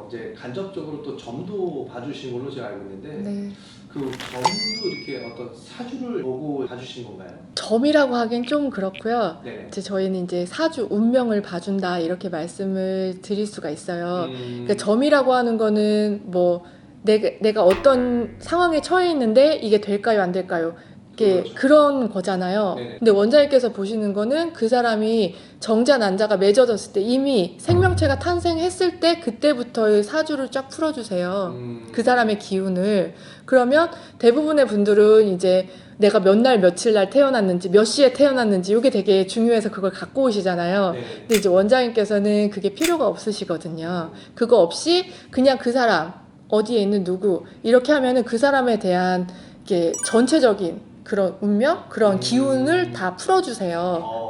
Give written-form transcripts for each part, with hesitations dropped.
이제 간접적으로 또 점도 봐주신 걸로 제가 알고 있는데 네. 그 점도 이렇게 어떤 사주를 보고 봐주신 건가요? 점이라고 하긴 좀 그렇고요. 네. 이제 저희는 이제 사주 운명을 봐준다 이렇게 말씀을 드릴 수가 있어요. 그러니까 점이라고 하는 거는 뭐 내가 어떤 상황에 처해 있는데 이게 될까요 안 될까요? 이게 그렇죠. 그런 거잖아요. 네네. 근데 원장님께서 보시는 거는 그 사람이 정자 난자가 맺어졌을 때 이미 생명체가 탄생했을 때 그때부터의 사주를 쫙 풀어주세요. 그 사람의 기운을. 그러면 대부분의 분들은 이제 내가 몇 날 며칠 날 태어났는지 몇 시에 태어났는지 이게 되게 중요해서 그걸 갖고 오시잖아요. 네. 근데 이제 원장님께서는 그게 필요가 없으시거든요. 그거 없이 그냥 그 사람 어디에 있는 누구 이렇게 하면은 그 사람에 대한 이게 전체적인 그런 운명, 그런 기운을 다 풀어주세요.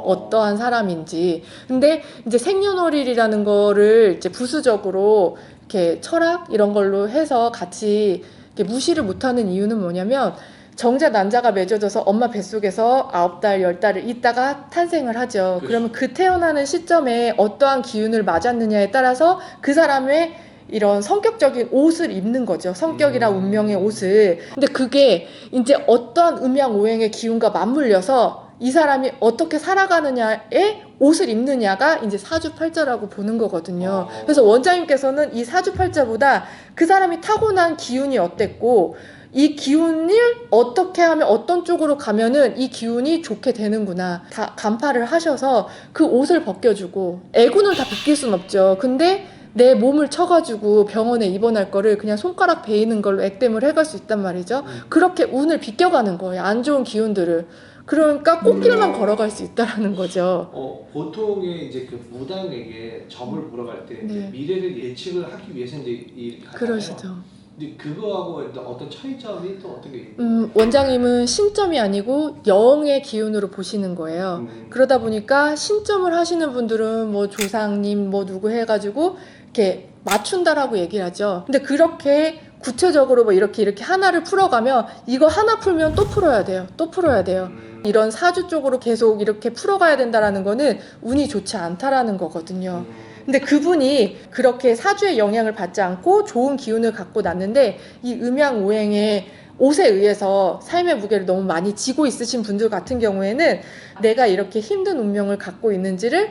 어떠한 사람인지. 근데 이제 생년월일이라는 거를 이제 부수적으로 이렇게 철학 이런 걸로 해서 같이 이렇게 무시를 못하는 이유는 뭐냐면 정자 난자가 맺어져서 엄마 뱃속에서 9달, 10달을 있다가 탄생을 하죠. 그렇죠. 그러면 그 태어나는 시점에 어떠한 기운을 맞았느냐에 따라서 그 사람의 이런 성격적인 옷을 입는 거죠. 성격이랑 운명의 옷을. 근데 그게 이제 어떠한 음양오행의 기운과 맞물려서 이 사람이 어떻게 살아가느냐에 옷을 입느냐가 이제 사주팔자라고 보는 거거든요. 그래서 원장님께서는 이 사주팔자보다 그 사람이 타고난 기운이 어땠고 이 기운을 어떻게 하면 어떤 쪽으로 가면은 이 기운이 좋게 되는구나 다 간파를 하셔서 그 옷을 벗겨주고 애군을 다 벗길 순 없죠. 근데 내 몸을 쳐가지고 병원에 입원할 거를 그냥 손가락 베이는 걸로 액땜을 해갈 수 있단 말이죠. 그렇게 운을 비껴가는 거예요. 안 좋은 기운들을. 그러니까 꽃길만 걸어갈 수 있다라는 거죠. 보통의 이제 그 무당에게 점을 보러 갈 때 네. 미래를 예측을 하기 위해서 이제 이렇게 하잖아요. 그러시죠. 근데 그거하고 어떤 차이점이 또 어떤 게 있나요? 원장님은 신점이 아니고 영의 기운으로 보시는 거예요. 그러다 보니까 신점을 하시는 분들은 뭐 조상님 뭐 누구 해가지고 이렇게 맞춘다라고 얘기를 하죠. 근데 그렇게 구체적으로 뭐 이렇게 하나를 풀어가면 이거 하나 풀면 또 풀어야 돼요. 또 풀어야 돼요. 이런 사주 쪽으로 계속 이렇게 풀어가야 된다라는 거는 운이 좋지 않다라는 거거든요. 근데 그분이 그렇게 사주의 영향을 받지 않고 좋은 기운을 갖고 났는데 이 음양오행의 옷에 의해서 삶의 무게를 너무 많이 지고 있으신 분들 같은 경우에는 내가 이렇게 힘든 운명을 갖고 있는지를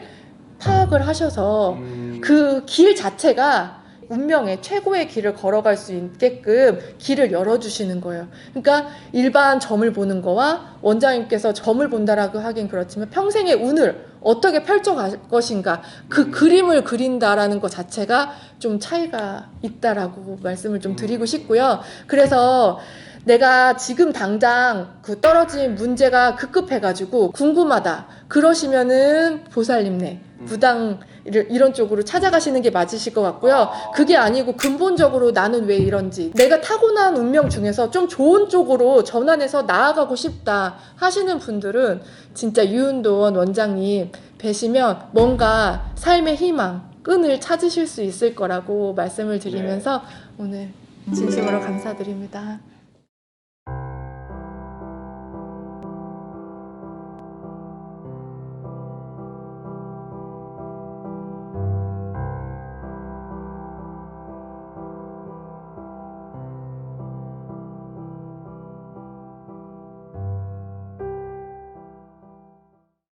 파악을 하셔서 그 길 자체가 운명의 최고의 길을 걸어갈 수 있게끔 길을 열어주시는 거예요. 그러니까 일반 점을 보는 거와 원장님께서 점을 본다라고 하긴 그렇지만 평생의 운을 어떻게 펼쳐갈 것인가 그 그림을 그린다라는 것 자체가 좀 차이가 있다라고 말씀을 좀 드리고 싶고요. 그래서 내가 지금 당장 그 떨어진 문제가 급급해가지고 궁금하다 그러시면은 보살님네 무당 이런 쪽으로 찾아가시는 게 맞으실 것 같고요. 그게 아니고 근본적으로 나는 왜 이런지 내가 타고난 운명 중에서 좀 좋은 쪽으로 전환해서 나아가고 싶다 하시는 분들은 진짜 유은도원 원장님 뵈시면 뭔가 삶의 희망 끈을 찾으실 수 있을 거라고 말씀을 드리면서 오늘 진심으로 감사드립니다.